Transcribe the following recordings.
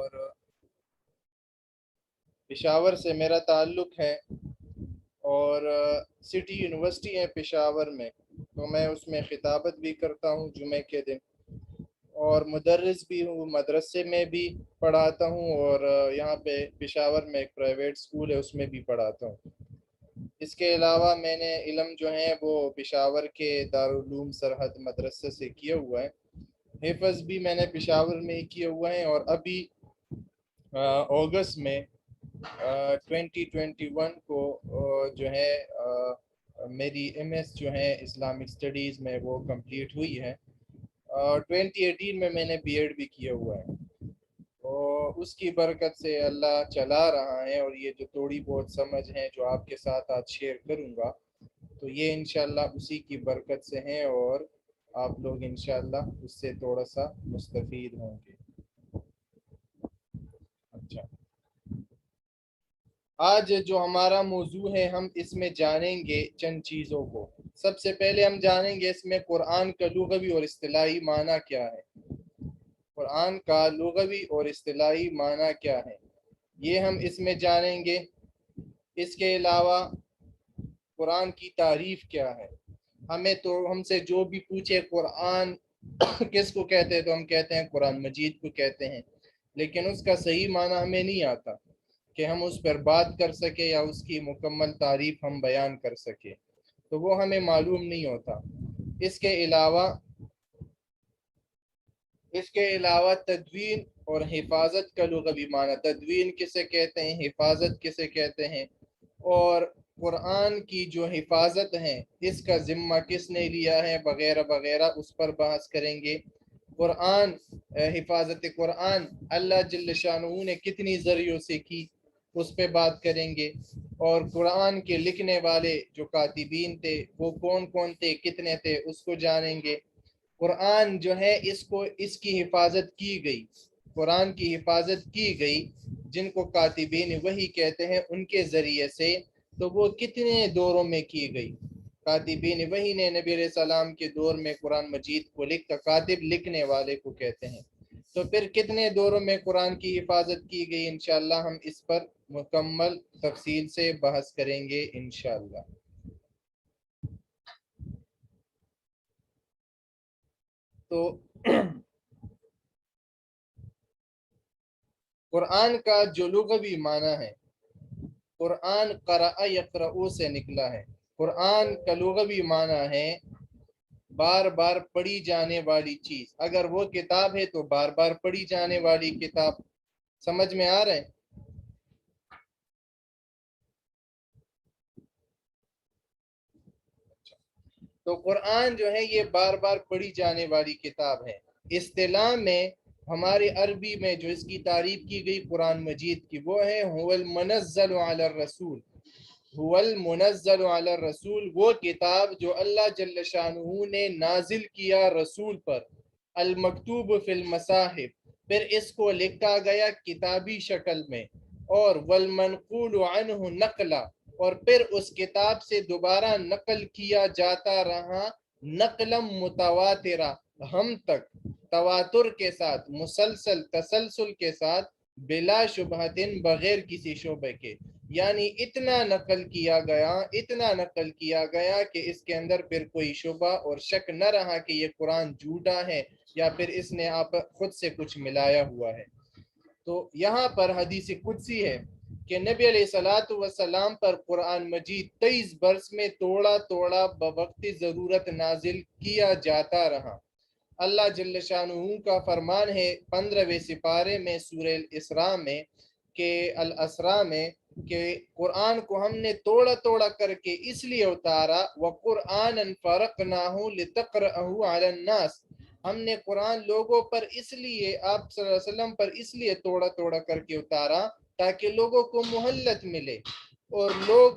اور پشاور سے میرا تعلق ہے، اور سٹی یونیورسٹی ہے پشاور میں، تو میں اس میں خطابت بھی کرتا ہوں جمعے کے دن، اور مدرس بھی ہوں، مدرسے میں بھی پڑھاتا ہوں، اور یہاں پہ پشاور میں ایک پرائیویٹ سکول ہے اس میں بھی پڑھاتا ہوں۔ اس کے علاوہ میں نے علم جو ہیں وہ پشاور کے دارالعلوم سرحد مدرسے سے کیا ہوا ہے، حفظ بھی میں نے پشاور میں ہی کیا ہوا ہے، اور ابھی اگست میں 2021 کو جو ہے میری ایم ایس جو ہے اسلامک اسٹڈیز میں وہ کمپلیٹ ہوئی ہے، 2018 میں نے بی ایڈ بھی کیا ہوا ہے، اور اس کی برکت سے اللہ چلا رہا ہے، اور یہ جو تھوڑی بہت سمجھ ہیں جو آپ کے ساتھ آج شیئر کروں گا تو یہ انشاءاللہ اسی کی برکت سے ہیں، اور آپ لوگ انشاءاللہ اس سے تھوڑا سا مستفید ہوں گے۔ اچھا، آج جو ہمارا موضوع ہے ہم اس میں جانیں گے چند چیزوں کو۔ سب سے پہلے ہم جانیں گے اس میں قرآن کا لغوی اور اصطلاحی معنی کیا ہے۔ قرآن کا لغوی اور اصطلاحی معنی کیا ہے یہ ہم اس میں جانیں گے۔ اس کے علاوہ قرآن کی تعریف کیا ہے۔ ہم سے جو بھی پوچھے قرآن کس کو کہتے ہیں تو ہم کہتے ہیں قرآن مجید کو کہتے ہیں، لیکن اس کا صحیح معنی ہمیں نہیں آتا کہ ہم اس پر بات کر سکے یا اس کی مکمل تعریف ہم بیان کر سکے، تو وہ ہمیں معلوم نہیں ہوتا۔ اس کے علاوہ تدوین اور حفاظت کا لغوی معنی، تدوین کسے کہتے ہیں، حفاظت کسے کہتے ہیں، اور قرآن کی جو حفاظت ہے اس کا ذمہ کس نے لیا ہے وغیرہ وغیرہ، اس پر بحث کریں گے۔ قرآن، حفاظت قرآن اللہ جل شانہ نے کتنی ذریعوں سے کی اس پہ بات کریں گے، اور قرآن کے لکھنے والے جو کاتبین تھے وہ کون کون تھے، کتنے تھے، اس کو جانیں گے۔ قرآن جو ہے اس کی حفاظت کی گئی، قرآن کی حفاظت کی گئی جن کو کاتبین وحی کہتے ہیں ان کے ذریعے سے، تو وہ کتنے دوروں میں کی گئی۔ کاتبین وحی نے نبی علیہ السلام کے دور میں قرآن مجید کو لکھا، کاتب لکھنے والے کو کہتے ہیں، تو پھر کتنے دوروں میں قرآن کی حفاظت کی گئی، انشاءاللہ ہم اس پر مکمل تفصیل سے بحث کریں گے انشاءاللہ۔ تو قرآن کا جو لغوی معنی ہے، قرآن قرأ یقرؤ سے نکلا ہے۔ قرآن کا لغوی معنی ہے بار بار پڑھی جانے والی چیز، اگر وہ کتاب ہے تو بار بار پڑھی جانے والی کتاب۔ سمجھ میں آ رہا ہے؟ تو قرآن جو ہے یہ بار بار پڑھی جانے والی کتاب ہے۔ اصطلاح میں ہمارے عربی میں جو اس کی تعریف کی گئی قرآن مجید کی وہ ہے هو المنزل علی الرسول، هو المنزل علی الرسول، وہ کتاب جو اللہ جل شانہ نے نازل کیا رسول پر، المکتوب فی المصاحف، پھر اس کو لکھا گیا کتابی شکل میں، اور والمنقول عنہ نقلا، اور پھر اس کتاب سے دوبارہ نقل کیا جاتا رہا، نقلم متواترہ، ہم تک، تواتر کے ساتھ، مسلسل تسلسل کے ساتھ، بلا شبہتن، بغیر کسی شبہ کے، یعنی اتنا نقل کیا گیا، اتنا نقل کیا گیا کہ اس کے اندر پھر کوئی شبہ اور شک نہ رہا کہ یہ قرآن جھوٹا ہے یا پھر اس نے آپ خود سے کچھ ملایا ہوا ہے۔ تو یہاں پر حدیث قدسی ہے کہ نبی علیہ الصلوۃ والسلام پر قرآن مجید 23 برس میں توڑا توڑا بوقت ضرورت نازل کیا جاتا رہا۔ اللہ جل شانہ کا فرمان ہے 15ویں سپارے میں سورہ الاسراء میں کہ الاسراء میں کہ قرآن کو ہم نے توڑا توڑا کر کے اس لیے اتارا، وَقُرْآنًا فَرَقْنَاهُ لِتَقْرَأَهُ عَلَى النَّاسِ، ہم نے قرآن لوگوں پر اس لیے، آپ صلی اللہ علیہ وسلم پر اس لیے توڑا توڑا کر کے اتارا تاکہ لوگوں کو مہلت ملے، اور لوگ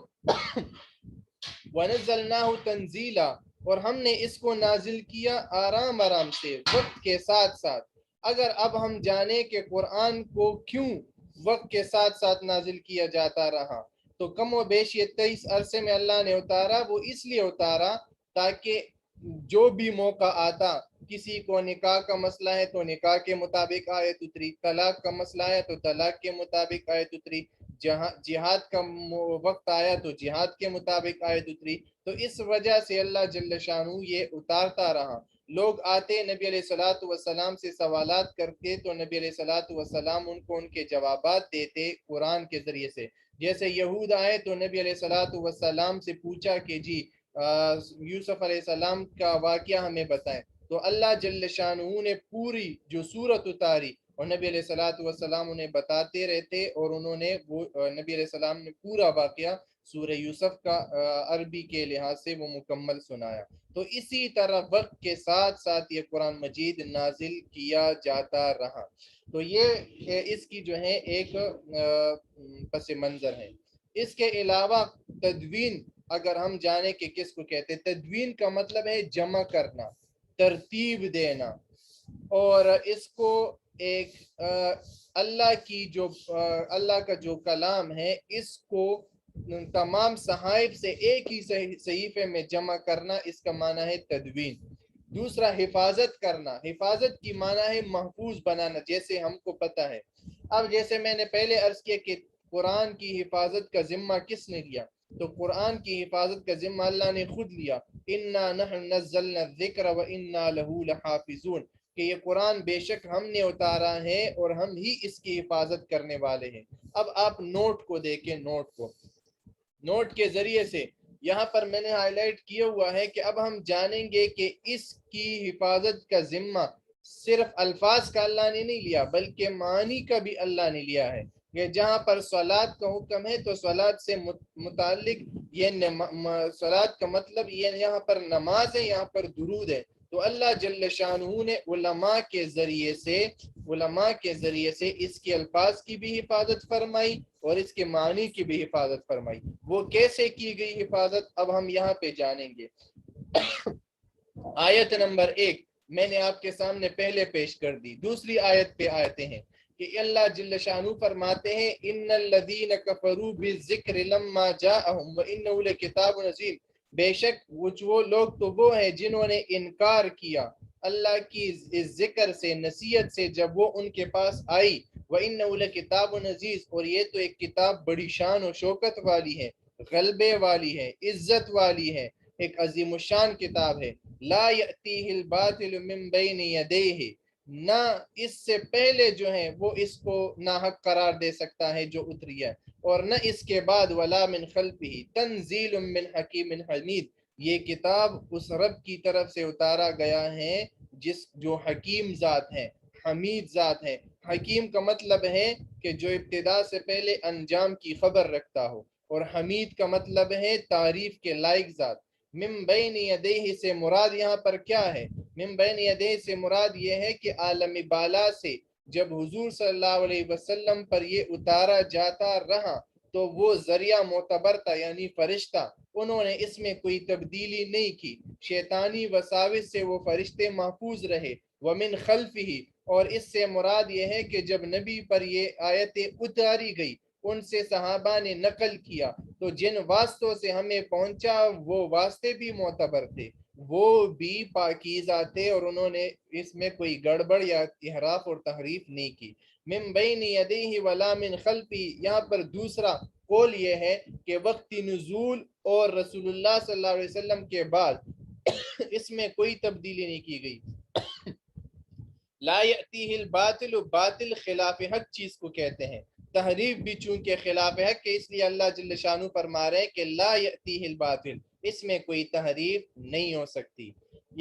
وَنَزَّلْنَاهُ تَنزِيلًا، اور ہم نے اس کو نازل کیا آرام آرام سے، وقت کے ساتھ ساتھ۔ اگر اب ہم جانیں کہ قرآن کو کیوں وقت کے ساتھ ساتھ نازل کیا جاتا رہا، تو کم و بیش یہ 23 عرصے میں اللہ نے اتارا، وہ اس لیے اتارا تاکہ جو بھی موقع آتا، کسی کو نکاح کا مسئلہ ہے تو نکاح کے مطابق آیت اتری، طلاق کا مسئلہ ہے تو طلاق کے مطابق آیت اتری، جہاد کا وقت آیا تو جہاد کے مطابق آیت اتری۔ تو اس وجہ سے اللہ جل شانہ یہ اتارتا رہا۔ لوگ آتے نبی علیہ الصلوۃ والسلام سے سوالات کرتے تو نبی علیہ الصلوۃ والسلام ان کو ان کے جوابات دیتے قرآن کے ذریعے سے۔ جیسے یہود آئے تو نبی علیہ الصلوۃ والسلام سے پوچھا کہ جی یوسف علیہ السلام کا واقعہ ہمیں بتائیں، تو اللہ جل شانہ نے پوری جو سورت اتاری اور نبی علیہ الصلوۃ والسلام انہیں بتاتے رہتے، اور انہوں نے وہ نبی علیہ السلام نے پورا واقعہ سورہ یوسف کا عربی کے لحاظ سے وہ مکمل سنایا۔ تو اسی طرح وقت کے ساتھ ساتھ یہ قرآن مجید نازل کیا جاتا رہا۔ تو یہ اس کی جو ہے ایک پس منظر ہے۔ اس کے علاوہ تدوین اگر ہم جانیں کہ کس کو کہتے ہیں، تدوین کا مطلب ہے جمع کرنا، ترتیب دینا، اور اس کو ایک اللہ کی جو اللہ کا جو کلام ہے اس کو تمام صحائف سے ایک ہی صحیفے میں جمع کرنا، اس کا معنی ہے تدوین۔ دوسرا حفاظت کرنا، حفاظت کی معنی ہے محفوظ بنانا، جیسے ہم کو پتہ ہے۔ اب جیسے میں نے پہلے عرض کیا کہ قرآن کی حفاظت کا ذمہ کس نے لیا، تو قرآن کی حفاظت کا ذمہ اللہ نے خود لیا۔ اِنَّا نَحْنُ نَزَّلْنَا الذِّكْرَ وَإِنَّا لَهُ لَحَافِظُونَ، کہ یہ قرآن بے شک ہم نے اتارا ہے اور ہم ہی اس کی حفاظت کرنے والے ہیں۔ اب آپ نوٹ کو دیکھیں، نوٹ کے ذریعے سے یہاں پر میں نے ہائی لائٹ کیا ہوا ہے کہ اب ہم جانیں گے کہ اس کی حفاظت کا ذمہ صرف الفاظ کا اللہ نے نہیں لیا بلکہ معنی کا بھی اللہ نے لیا ہے۔ کہ جہاں پر صلاۃ کا حکم ہے تو صلاۃ سے متعلق یہ صلاۃ کا مطلب یہ یہاں پر نماز ہے، یہاں پر درود ہے۔ تو اللہ جل شانہ نے علماء کے ذریعے سے اس کے الفاظ کی بھی حفاظت فرمائی اور اس کے معنی کی بھی حفاظت فرمائی۔ وہ کیسے کی گئی حفاظت اب ہم یہاں پہ جانیں گے۔ آیت نمبر 1 میں نے آپ کے سامنے پہلے پیش کر دی۔ دوسری آیت پہ آتے ہیں کہ اللہ جل شانہ فرماتے ہیں ان الذین کفروا بالذکر لما جاءہم وانہ لکتاب عزیز، بے شک وہ لوگ تو وہ ہیں جنہوں نے انکار کیا اللہ کی ذکر سے، نصیحت سے، جب وہ ان کے پاس آئی۔ وَإِنَّهُ لَكِتَابٌ عَزِيزٌ، اور یہ تو ایک کتاب بڑی شان و شوکت والی ہے، غلبے والی ہے، عزت والی ہے، ایک عظیم الشان کتاب ہے۔ لا يأتيه الباطل من بین یدیہ، نہ اس سے پہلے جو ہیں وہ اس کو ناحق قرار دے سکتا ہے جو اتری ہے، اور نہ اس کے بعد ولا من خلفہ تنزیل من حکیم حمید، یہ کتاب اس رب کی طرف سے اتارا گیا ہے جو حکیم ذات ہے، حمید ذات ہے۔ حکیم کا مطلب ہے کہ جو ابتدا سے پہلے انجام کی خبر رکھتا ہو، اور حمید کا مطلب ہے تعریف کے لائق ذات۔ من بین یدیہ سے مراد یہاں پر کیا ہے؟ من بین یدیہ سے مراد یہ ہے کہ عالم بالا سے جب حضور صلی اللہ علیہ وسلم پر یہ اتارا جاتا رہا تو وہ ذریعہ معتبر تھا، یعنی فرشتہ، انہوں نے اس میں کوئی تبدیلی نہیں کی، شیطانی وساوس سے وہ فرشتے محفوظ رہے۔ ومن خلفہ، اور اس سے مراد یہ ہے کہ جب نبی پر یہ آیتیں اتاری گئی ان سے صحابہ نے نقل کیا تو جن واسطوں سے ہمیں پہنچا وہ واسطے بھی معتبر تھے، وہ بھی پاکیزہ تھے، اور انہوں نے اس میں کوئی گڑبڑ یا احراف اور تحریف نہیں کی۔ من بین یدیہ ولا من خلفہ، یہاں پر دوسرا قول یہ ہے کہ وقت نزول اور رسول اللہ صلی اللہ علیہ وسلم کے بعد اس میں کوئی تبدیلی نہیں کی گئی۔ لا یأتیہ الباطل، باطل خلاف حق چیز کو کہتے ہیں، تحریف بھی چونکہ خلاف حق ہے، اس لیے اللہ جل شانہ فرما رہے ہیں کہ لا یأتیہ الباطل، اس میں کوئی تحریف نہیں ہو سکتی۔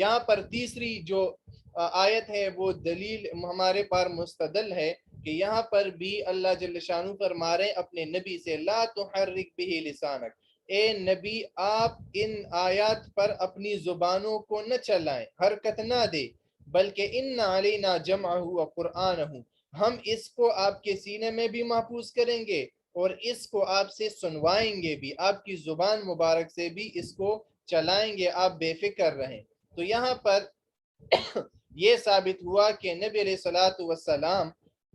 یہاں پر تیسری جو آیت ہے وہ دلیل ہمارے پاس مستدل ہے کہ یہاں پر بھی اللہ جل شانہ فرما رہے ہیں اپنے نبی سے لا تحرک بہ لسانک، اے نبی آپ ان آیات پر اپنی زبانوں کو نہ چلائیں، حرکت نہ دے، بلکہ ان علینا جمعہ و قرآنہ، ہم اس کو آپ کے سینے میں بھی محفوظ کریں گے اور اس کو آپ سے سنوائیں گے بھی، آپ کی زبان مبارک سے بھی اس کو چلائیں گے، آپ بے فکر رہیں۔ تو یہاں پر یہ ثابت ہوا کہ نبی علیہ الصلوۃ والسلام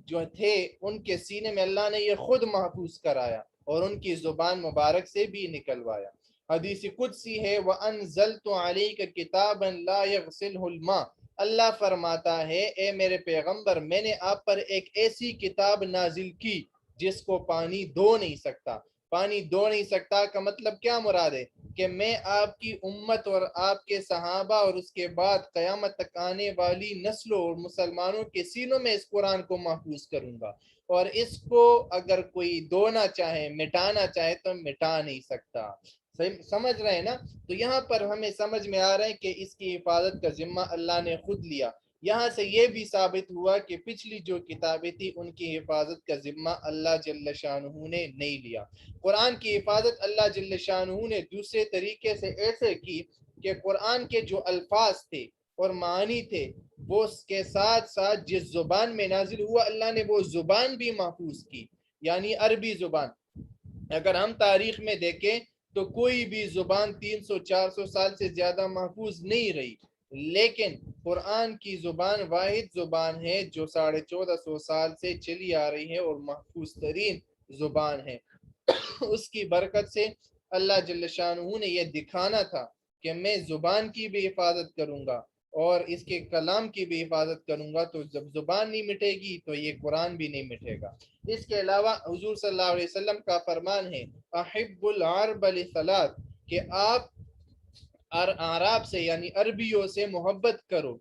جو تھے ان کے سینے میں اللہ نے یہ خود محفوظ کرایا اور ان کی زبان مبارک سے بھی نکلوایا۔ حدیث قدسی ہے وَأَنزَلْتُ عَلَيْكَ كِتَابًا لَا يَغْسِلْهُ الْمَاءُ، اللہ فرماتا ہے اے میرے پیغمبر میں نے آپ پر ایک ایسی کتاب نازل کی جس کو پانی دھو نہیں سکتا۔ پانی دھو نہیں سکتا کا مطلب کیا مراد ہے؟ کہ میں آپ کی امت اور آپ کے صحابہ اور اس کے بعد قیامت تک آنے والی نسلوں اور مسلمانوں کے سینوں میں اس قرآن کو محفوظ کروں گا، اور اس کو اگر کوئی دھونا چاہے، مٹانا چاہے تو مٹا نہیں سکتا۔ سمجھ رہے ہیں نا؟ تو یہاں پر ہمیں سمجھ میں آ رہا ہے کہ اس کی حفاظت کا ذمہ اللہ نے خود لیا۔ یہاں سے یہ بھی ثابت ہوا کہ پچھلی جو کتابیں تھی ان کی حفاظت کا ذمہ اللہ جل شانہ نے نہیں لیا۔ قرآن کی حفاظت اللہ جل شانہ نے دوسرے طریقے سے ایسے کی کہ قرآن کے جو الفاظ تھے اور معنی تھے وہ اس کے ساتھ ساتھ جس زبان میں نازل ہوا اللہ نے وہ زبان بھی محفوظ کی، یعنی عربی زبان۔ اگر ہم تاریخ میں دیکھیں تو کوئی بھی زبان 300-400 سال سے زیادہ محفوظ نہیں رہی، لیکن قرآن کی زبان واحد زبان ہے جو 1450 سال سے چلی آ رہی ہے اور محفوظ ترین زبان ہے۔ اس کی برکت سے اللہ جل شانہ نے یہ دکھانا تھا کہ میں زبان کی بھی حفاظت کروں گا اور اس کے کلام کی بھی حفاظت کروں گا، تو جب زبان نہیں مٹے گی تو یہ قرآن بھی نہیں مٹے گا۔ اس کے علاوہ حضور صلی اللہ علیہ وسلم کا فرمان ہے احب العرب لثلاث، کہ آپ عرب سے یعنی عربیوں سے محبت کرو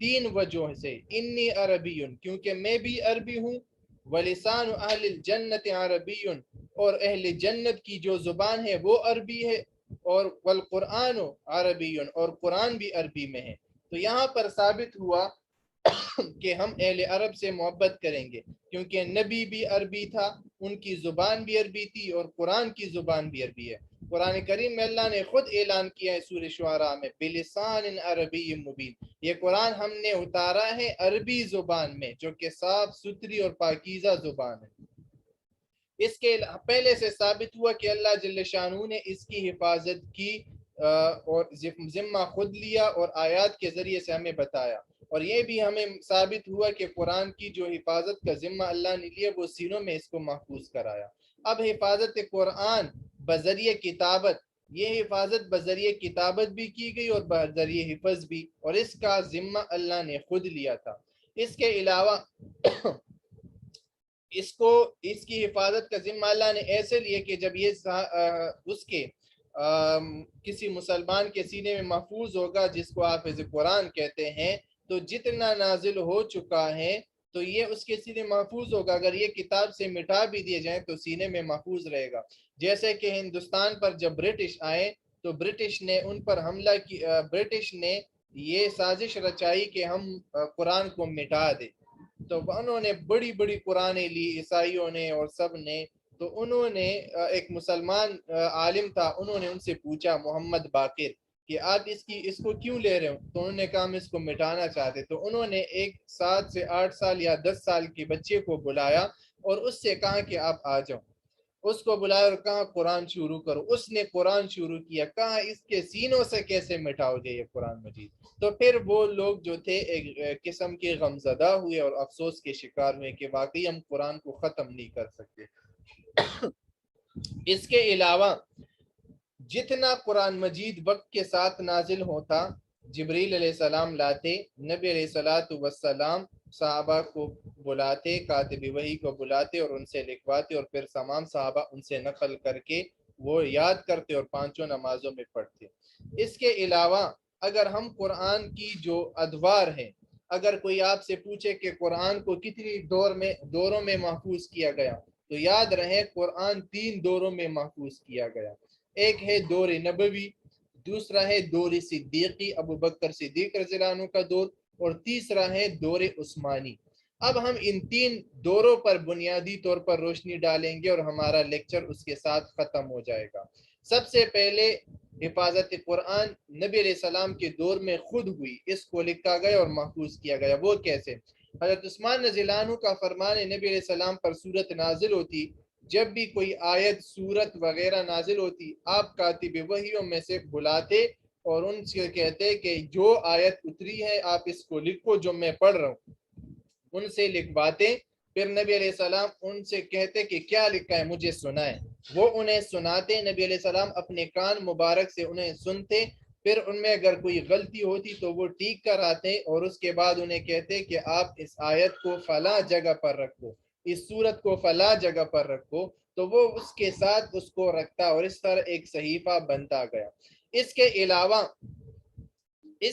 3 وجہ سے، انی عربی کیونکہ میں بھی عربی ہوں، ولسان اہل الجنت عربی اور اہل جنت کی جو زبان ہے وہ عربی ہے، اور والقرآن عربی اور قرآن بھی عربی میں ہے۔ تو یہاں پر ثابت ہوا کہ ہم اہل عرب سے محبت کریں گے کیونکہ نبی بھی عربی تھا، ان کی زبان بھی عربی تھی اور قرآن کی زبان بھی عربی ہے۔ قرآن کریم میں اللہ نے خود اعلان کیا ہے سورہ شعراء میں بلسان عربی مبین، یہ قرآن ہم نے اتارا ہے عربی زبان میں جو کہ صاف ستھری اور پاکیزہ زبان ہے۔ اس کے پہلے سے ثابت ہوا کہ اللہ جل شانہ نے اس کی حفاظت کی اور ذمہ خود لیا اور آیات کے ذریعے سے ہمیں بتایا، اور یہ بھی ہمیں ثابت ہوا کہ قرآن کی جو حفاظت کا ذمہ اللہ نے لیا وہ سینوں میں اس کو محفوظ کرایا۔ اب حفاظت قرآن بذریعہ کتابت، یہ حفاظت بذریعہ کتابت بھی کی گئی اور بذریعہ حفظ بھی، اور اس کا ذمہ اللہ نے خود لیا تھا۔ اس کے علاوہ اس کی حفاظت کا ذمہ اللہ نے ایسے لیے کہ جب یہ اس کے کسی مسلمان کے سینے میں محفوظ ہوگا جس کو حافظ قرآن کہتے ہیں، تو جتنا نازل ہو چکا ہے تو یہ اس کے سینے محفوظ ہوگا، اگر یہ کتاب سے مٹا بھی دیے جائیں تو سینے میں محفوظ رہے گا۔ جیسے کہ ہندوستان پر جب برٹش آئے تو برٹش نے ان پر حملہ کی، برٹش نے یہ سازش رچائی کہ ہم قرآن کو مٹا دیں، تو انہوں نے بڑی بڑی قرآنیں لی عیسائیوں نے اور سب نے، تو انہوں نے ایک مسلمان عالم تھا، انہوں نے ان سے پوچھا محمد باقر کہ آپ اس کو کیوں لے رہے ہو؟ تو انہوں نے کہا ہم اس کو مٹانا چاہتے۔ تو انہوں نے ایک 7 سے 8 سال یا 10 سال کے بچے کو بلایا اور اس سے کہا کہ آپ آ جاؤ، اس کو بلایا اور کہا قرآن شروع کرو، اس نے قرآن شروع کیا، کہا اس کے سینوں سے کیسے مٹاؤ گے یہ قرآن مجید؟ تو پھر وہ لوگ جو تھے ایک قسم کے غمزدہ ہوئے اور افسوس کے شکار ہوئے کہ واقعی ہم قرآن کو ختم نہیں کر سکتے۔ اس کے علاوہ جتنا قرآن مجید وقت کے ساتھ نازل ہوتا، جبریل علیہ السلام لاتے، نبی علیہ السلام صحابہ کو بلاتے، کاتب وحی کو بلاتے اور ان سے لکھواتے، اور پھر تمام صحابہ ان سے نقل کر کے وہ یاد کرتے اور 5 نمازوں میں پڑھتے۔ اس کے علاوہ اگر ہم قرآن کی جو ادوار ہیں، اگر کوئی آپ سے پوچھے کہ قرآن کو کتنی دوروں میں محفوظ کیا گیا، تو یاد رہے قرآن 3 دوروں میں محفوظ کیا گیا۔ ایک ہے دور نبوی، دوسرا ہے دور صدیقی ابو بکر صدیق رضی اللہ عنہ کا دور، اور تیسرا ہے دور عثمانی۔ اب ہم ان 3 دوروں پر بنیادی طور پر روشنی ڈالیں گے اور ہمارا لیکچر اس کے ساتھ ختم ہو جائے گا۔ سب سے پہلے حفاظت قرآن نبی علیہ السلام کے دور میں خود ہوئی، اس کو لکھا گیا اور محفوظ کیا گیا۔ وہ کیسے؟ حضرت عثمان رضی اللہ عنہ کا فرمان ہے نبی علیہ السلام پر سورت نازل ہوتی، جب بھی کوئی آیت سورت وغیرہ نازل ہوتی آپ کاتب وحیوں میں سے بلاتے اور ان سے کہتے کہ جو آیت اتری ہے آپ اس کو لکھو جو میں پڑھ رہا ہوں، ان سے لکھواتے، پھر نبی علیہ السلام ان سے کہتے کہ کیا لکھا ہے مجھے سنائیں، وہ انہیں سناتے، نبی علیہ السلام اپنے کان مبارک سے انہیں سنتے، پھر ان میں اگر کوئی غلطی ہوتی تو وہ ٹھیک کر آتے، اور اس کے بعد انہیں کہتے کہ آپ اس آیت کو فلاں جگہ پر رکھو، اس صورت کو فلاں جگہ پر رکھو، تو وہ اس کے ساتھ اس کو رکھتا، اور اس طرح ایک صحیفہ بنتا گیا۔ اس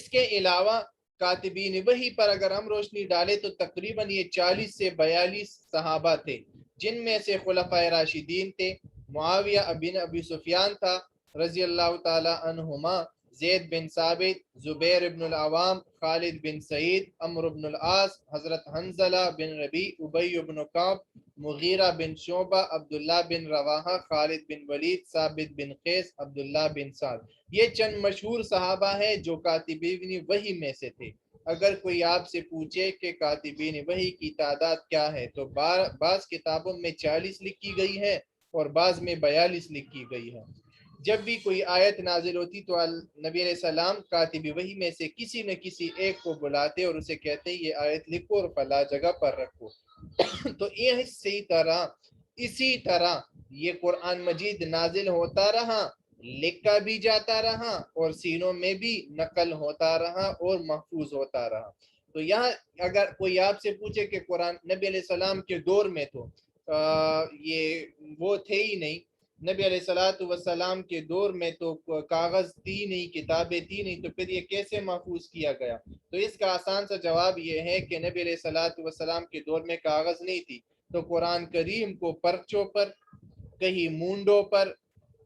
کے علاوہ کاتبین وحی پر اگر ہم روشنی ڈالیں تو تقریباً یہ 40 سے 42 صحابہ تھے، جن میں سے خلفائے راشدین تھے، معاویہ بن ابی سفیان تھا رضی اللہ تعالی عنہما، زید بن ثابت، زبیر بن العوام، خالد بن سعید، عمرو بن العاص، حضرت حنزلہ بن ربیع، ابی بن کعب، مغیرہ بن شعبہ، عبداللہ بن رواحہ، خالد بن ولید، ثابت بن قیس، عبداللہ بن سعد۔ یہ چند مشہور صحابہ ہیں جو کاتبین وحی میں سے تھے۔ اگر کوئی آپ سے پوچھے کہ کاتبین وحی کی تعداد کیا ہے تو بعض کتابوں میں 40 لکھی گئی ہے اور بعض میں 42 لکھی گئی ہے۔ جب بھی کوئی آیت نازل ہوتی تو نبی علیہ السلام کاتب وحی میں سے کسی نہ کسی ایک کو بلاتے اور اسے کہتے یہ آیت لکھو اور فلاں جگہ پر رکھو۔ تو اسی طرح یہ قرآن مجید نازل ہوتا رہا، لکھا بھی جاتا رہا، اور سینوں میں بھی نقل ہوتا رہا اور محفوظ ہوتا رہا۔ تو یہاں اگر کوئی آپ سے پوچھے کہ قرآن نبی علیہ السلام کے دور میں تو یہ وہ تھے ہی نہیں، نبی علیہ السلام کے دور میں تو کاغذ تھی نہیں، کتابیں تھی نہیں، تو پھر یہ کیسے محفوظ کیا گیا؟ تو اس کا آسان سا جواب یہ ہے کہ نبی علیہ السلام کے دور میں کاغذ نہیں تھی، تو قرآن کریم کو پرچوں پر، کہیں مونڈوں پر،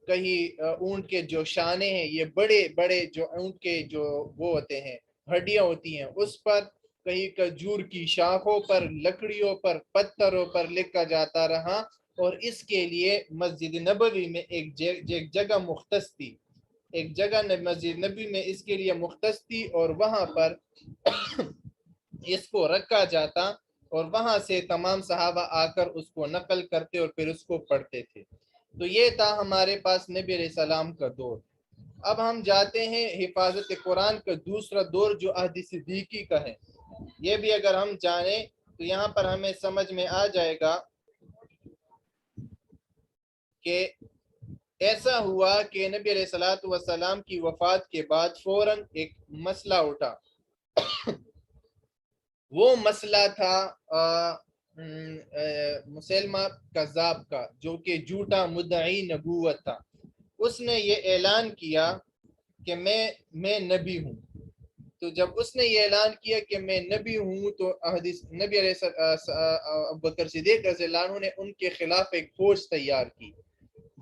کہیں اونٹ کے جو شانے ہیں، یہ بڑے بڑے جو اونٹ کے جو وہ ہوتے ہیں ہڈیاں ہوتی ہیں اس پر، کہیں کھجور کی شاخوں پر، لکڑیوں پر، پتھروں پر لکھا جاتا رہا، اور اس کے لیے مسجد نبوی میں ایک جگہ مختص تھی، ایک جگہ مسجد نبی میں اس کے لیے مختص تھی، اور وہاں پر اس کو رکھا جاتا، اور وہاں سے تمام صحابہ آ کر اس کو نقل کرتے اور پھر اس کو پڑھتے تھے۔ تو یہ تھا ہمارے پاس نبی علیہ السلام کا دور۔ اب ہم جاتے ہیں حفاظت قرآن کا دوسرا دور جو عہد صدیقی کا ہے۔ یہ بھی اگر ہم جانیں تو یہاں پر ہمیں سمجھ میں آ جائے گا کہ ایسا ہوا کہ نبی علیہ السلام کی وفات کے بعد فوراً ایک مسئلہ اٹھا۔ وہ مسئلہ تھا مسلمہ کذاب کا، جو کہ جھوٹا مدعی نبوت تھا۔ اس نے یہ اعلان کیا کہ میں نبی ہوں۔ تو جب اس نے یہ اعلان کیا کہ میں نبی ہوں تو نبی علیہ ابوبکر صدیق رضی اللہ عنہ نے ان کے خلاف ایک فوج تیار کی۔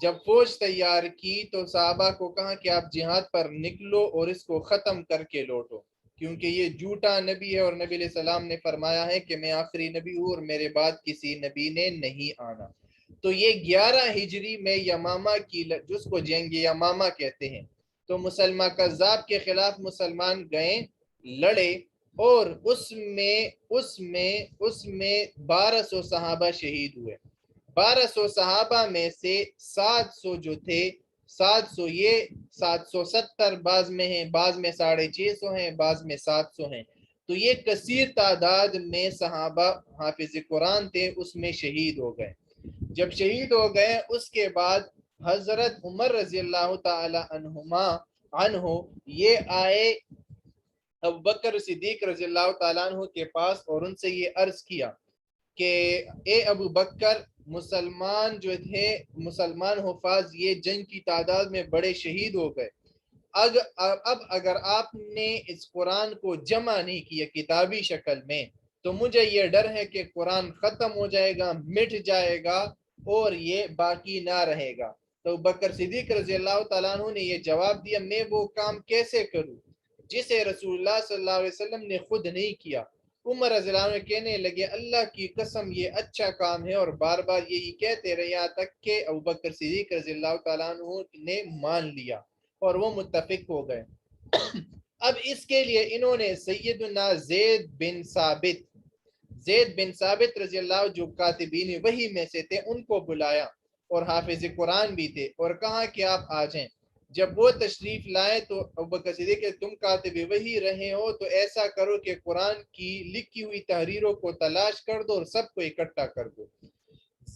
جب فوج تیار کی تو صحابہ کو کہا کہ آپ جہاد پر نکلو اور اس کو ختم کر کے لوٹو، کیونکہ یہ جھوٹا نبی ہے، اور نبی علیہ السلام نے فرمایا ہے کہ میں آخری نبی ہوں اور میرے بعد کسی نبی نے نہیں آنا۔ تو یہ 11 ہجری میں یمامہ کی جس کو جنگ یمامہ کہتے ہیں، تو مسلمہ کذاب کے خلاف مسلمان گئے، لڑے، اور اس میں 1200 صحابہ شہید ہوئے۔ 1200 صحابہ میں سے 700 جو تھے، 700 یہ 770 بعض میں ہیں، بعض میں 650 ہیں، بعض میں 700 ہیں۔ تو یہ کثیر تعداد میں صحابہ حافظ قرآن تھے، اس میں شہید ہو گئے۔ جب شہید ہو گئے اس کے بعد حضرت عمر رضی اللہ تعالی عنہ یہ آئے ابوبکر صدیق رضی اللہ تعالیٰ عنہ کے پاس، اور ان سے یہ عرض کیا کہ اے ابو بکر، مسلمان جو تھے، مسلمان حفاظ یہ جنگ کی تعداد میں بڑے شہید ہو گئے، اب اگر آپ نے اس قرآن کو جمع نہیں کیا کتابی شکل میں تو مجھے یہ ڈر ہے کہ قرآن ختم ہو جائے گا، مٹ جائے گا، اور یہ باقی نہ رہے گا۔ تو بکر صدیق رضی اللہ تعالیٰ عنہ نے یہ جواب دیا، میں وہ کام کیسے کروں جسے رسول اللہ صلی اللہ علیہ وسلم نے خود نہیں کیا؟ عمر رضی اللہ عنہ کہنے لگے اللہ کی قسم یہ اچھا کام ہے، اور بار بار یہی کہتے رہے یہاں تک کہ ابوبکر صدیق رضی اللہ تعالیٰ عنہ نے مان لیا اور وہ متفق ہو گئے۔ اب اس کے لیے انہوں نے سیدنا زید بن ثابت رضی اللہ جو کاتبین وحی میں سے تھے ان کو بلایا، اور حافظ قرآن بھی تھے، اور کہا کہ آپ آ جائیں۔ جب وہ تشریف لائے تو ابوبکر صدیق کہ تم کاتب وحی رہے ہو تو ایسا کرو کہ قرآن کی لکھی ہوئی تحریروں کو تلاش کر دو اور سب کو اکٹھا کر دو۔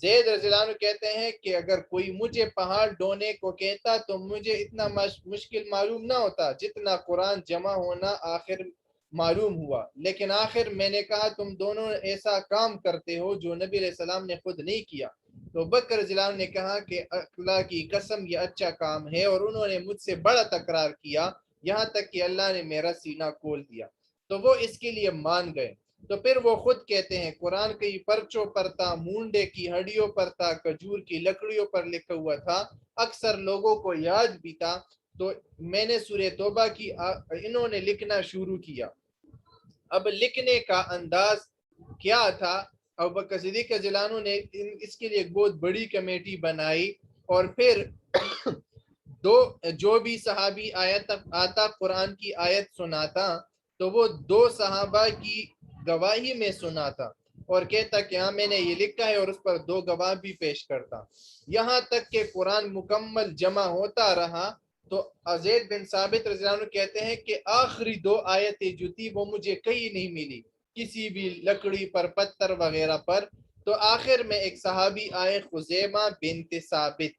زید رضی اللہ عنہ کہتے ہیں کہ اگر کوئی مجھے پہاڑ ڈھونے کو کہتا تو مجھے اتنا مشکل معلوم نہ ہوتا جتنا قرآن جمع ہونا آخر معلوم ہوا، لیکن آخر میں نے کہا تم دونوں ایسا کام کرتے ہو جو نبی علیہ السلام نے خود نہیں کیا۔ تو بکر رضی اللہ عنہ نے کہا کہ اللہ کی قسم یہ اچھا کام ہے، اور انہوں نے مجھ سے بڑا تکرار کیا یہاں تک کہ اللہ نے میرا سینہ کھول دیا، تو وہ اس کے لیے مان گئے۔ تو پھر وہ خود کہتے ہیں قرآن کی پرچوں پر تھا، مونڈے کی ہڈیوں پر تھا، کھجور کی لکڑیوں پر لکھا ہوا تھا، اکثر لوگوں کو یاد بھی تھا، تو میں نے سورہ توبہ کی انہوں نے لکھنا شروع کیا۔ اب لکھنے کا انداز کیا تھا؟ ابوبکر صدیق رضی اللہ عنہ نے اس کے لیے ایک بہت بڑی کمیٹی بنائی، اور پھر جو بھی صحابی آتا قرآن کی آیت سناتا تو وہ 2 صحابہ کی گواہی میں سناتا اور کہتا کہ ہاں میں نے یہ لکھا ہے، اور اس پر 2 گواہ بھی پیش کرتا، یہاں تک کہ قرآن مکمل جمع ہوتا رہا۔ تو زید بن ثابت رضی اللہ عنہ کہتے ہیں کہ آخری 2 آیتیں جو تھی وہ مجھے کہیں نہیں ملی کسی بھی لکڑی پر، پتھر وغیرہ پر۔ تو آخر میں ایک صحابی آئے خزیمہ بنت ثابت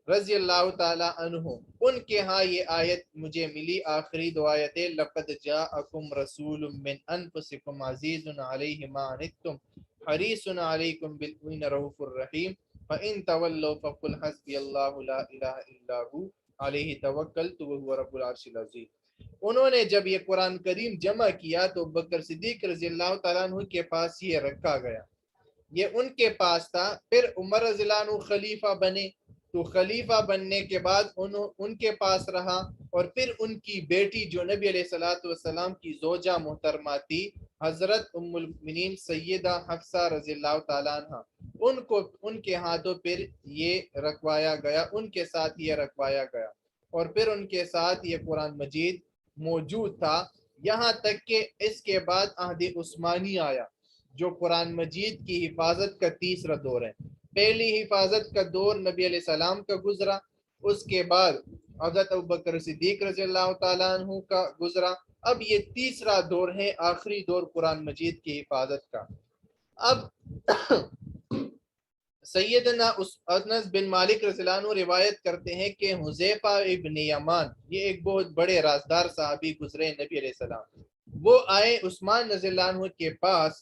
رضی اللہ تعالی عنہ، ان کے ہاں یہ آیت مجھے ملی، آخری 2 آیتیں، لقد جاءکم رسول من انفسکم عزیز علیہ ما عنتم حریص علیکم بالمؤمنین رؤوف الرحیم فإن تولوا فقل حسبی اللہ لا الہ الا هو علیہ توکلت وہو رب العرش العظیم۔ انہوں نے جب یہ قرآن کریم جمع کیا تو بکر صدیق رضی اللہ تعالیٰ عنہ کے پاس یہ رکھا گیا، یہ ان کے پاس تھا۔ پھر عمر رضی اللہ عنہ خلیفہ بنے، تو خلیفہ بننے کے بعد ان کے پاس رہا، اور پھر ان کی بیٹی جو نبی علیہ السلام کی زوجہ محترمہ تھی حضرت ام المؤمنین سیدہ حفصہ رضی اللہ تعالیٰ عنہ، ان کے ہاتھوں پھر یہ رکھوایا گیا، ان کے ساتھ یہ رکھوایا گیا، اور پھر ان کے ساتھ یہ قرآن مجید موجود تھا، یہاں تک کہ اس کے بعد عہد عثمانی آیا جو قرآن مجید کی حفاظت کا تیسرا دور ہے۔ پہلی حفاظت کا دور نبی علیہ السلام کا گزرا، اس کے بعد حضرت ابوبکر صدیق رضی اللہ تعالیٰ عنہ کا گزرا، اب یہ تیسرا دور ہے، آخری دور قرآن مجید کی حفاظت کا۔ اب سیدنا انس بن مالک رضی اللہ عنہ روایت کرتے ہیں کہ حذیفہ ابن یمان، یہ ایک بہت بڑے رازدار صحابی گزرے نبی علیہ السلام، وہ آئے عثمان رضی اللہ عنہ کے پاس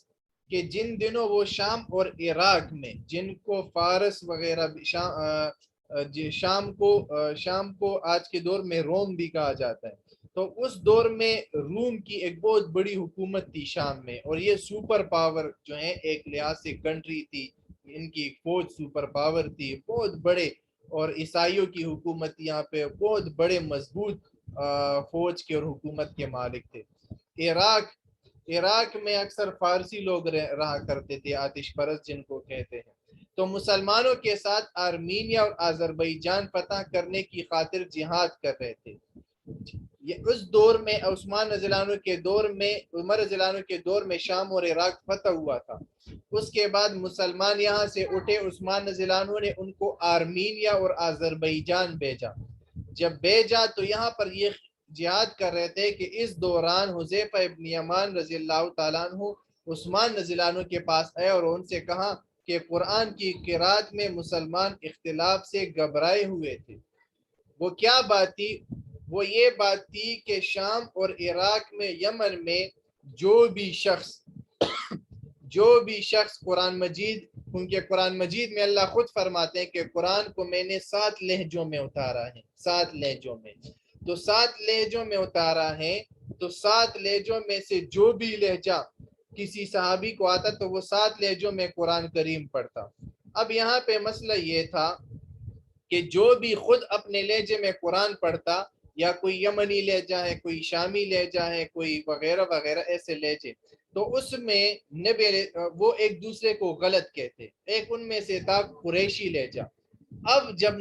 کہ جن دنوں وہ شام اور عراق میں، جن کو فارس وغیرہ شام کو آج کے دور میں روم بھی کہا جاتا ہے، تو اس دور میں روم کی ایک بہت بڑی حکومت تھی شام میں، اور یہ سپر پاور جو ہیں ایک لحاظ سے کنٹری تھی، ان کی فوج سپر پاور تھی، بہت بڑے، اور عیسائیوں کی حکومت یہاں پہ بہت بڑے مضبوط فوج کے اور حکومت کے مالک تھے۔ عراق میں اکثر فارسی لوگ رہا کرتے تھے، آتش پرست جن کو کہتے ہیں، تو مسلمانوں کے ساتھ آرمینیا اور آذربائیجان فتح کرنے کی خاطر جہاد کر رہے تھے۔ یہ اس دور میں عثمان رضی اللہ عنہ کے دور میں، عمر رضی اللہ عنہ کے دور میں شام اور عراق فتح ہوا تھا۔ اس کے بعد مسلمان یہاں سے اٹھے، عثمان رضی اللہ عنہ نے ان کو آرمینیا اور آذربائیجان بھیجا، جب بھیجا تو یہاں پر یہ جہاد کر رہے تھے کہ اس دوران حذیفہ ابن یمان رضی اللہ تعالیٰ عنہ عثمان رضی اللہ عنہ کے پاس آئے اور ان سے کہا کہ قرآن کی قرات میں مسلمان اختلاف سے گھبرائے ہوئے تھے۔ وہ کیا بات تھی؟ وہ یہ بات تھی کہ شام اور عراق میں، یمن میں جو بھی شخص قرآن مجید، کیونکہ قرآن مجید میں اللہ خود فرماتے ہیں کہ قرآن کو میں نے 7 لہجوں میں اتارا ہے، 7 لہجوں میں، تو 7 لہجوں میں اتارا ہے، تو 7 لہجوں میں سے جو بھی لہجہ کسی صحابی کو آتا تو وہ 7 لہجوں میں قرآن کریم پڑھتا۔ اب یہاں پہ مسئلہ یہ تھا کہ جو بھی خود اپنے لہجے میں قرآن پڑھتا، یا کوئی یمنی لہجہ ہے، کوئی شامی لہجہ ہے، کوئی وغیرہ وغیرہ ایسے لہجے، تو اس میں وہ ایک دوسرے کو غلط کہتے۔ ایک ان میں سے تھا قریشی لہجہ۔ اب جب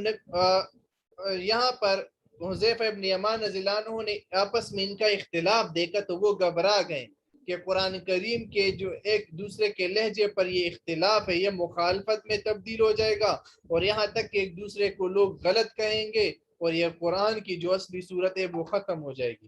یہاں پر حذیفہ ابن یمان رضی اللہ عنہ نے آپس میں ان کا اختلاف دیکھا تو وہ گھبرا گئے کہ قرآن کریم کے جو ایک دوسرے کے لہجے پر یہ اختلاف ہے، یہ مخالفت میں تبدیل ہو جائے گا، اور یہاں تک کہ ایک دوسرے کو لوگ غلط کہیں گے، اور یہ قرآن کی جو اصلی صورت ہے وہ ختم ہو جائے گی۔